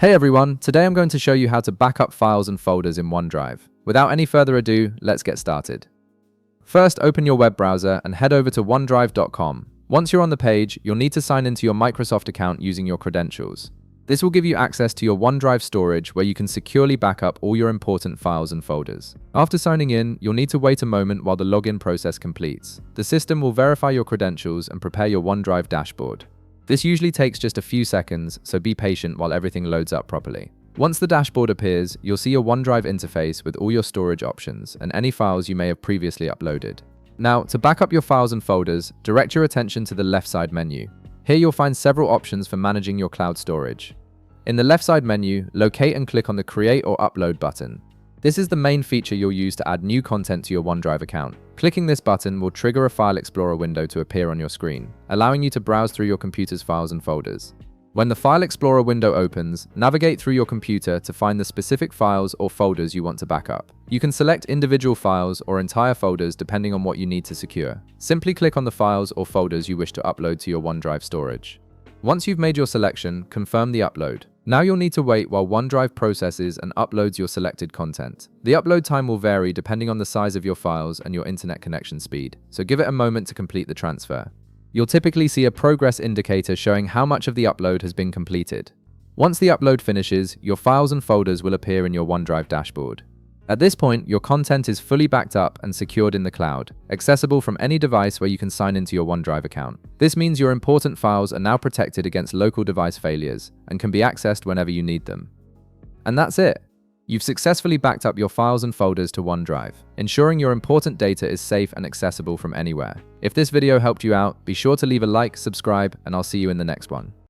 Hey everyone, today I'm going to show you how to back up files and folders in OneDrive. Without any further ado, let's get started. First, open your web browser and head over to OneDrive.com. Once you're on the page, you'll need to sign into your Microsoft account using your credentials. This will give you access to your OneDrive storage where you can securely back up all your important files and folders. After signing in, you'll need to wait a moment while the login process completes. The system will verify your credentials and prepare your OneDrive dashboard. This usually takes just a few seconds, so be patient while everything loads up properly. Once the dashboard appears, you'll see your OneDrive interface with all your storage options and any files you may have previously uploaded. Now, to back up your files and folders, direct your attention to the left side menu. Here you'll find several options for managing your cloud storage. In the left side menu, locate and click on the Create or Upload button. This is the main feature you'll use to add new content to your OneDrive account. Clicking this button will trigger a File Explorer window to appear on your screen, allowing you to browse through your computer's files and folders. When the File Explorer window opens, navigate through your computer to find the specific files or folders you want to back up. You can select individual files or entire folders depending on what you need to secure. Simply click on the files or folders you wish to upload to your OneDrive storage. Once you've made your selection, confirm the upload. Now you'll need to wait while OneDrive processes and uploads your selected content. The upload time will vary depending on the size of your files and your internet connection speed, so give it a moment to complete the transfer. You'll typically see a progress indicator showing how much of the upload has been completed. Once the upload finishes, your files and folders will appear in your OneDrive dashboard. At this point, your content is fully backed up and secured in the cloud, accessible from any device where you can sign into your OneDrive account. This means your important files are now protected against local device failures and can be accessed whenever you need them. And that's it. You've successfully backed up your files and folders to OneDrive, ensuring your important data is safe and accessible from anywhere. If this video helped you out, be sure to leave a like, subscribe, and I'll see you in the next one.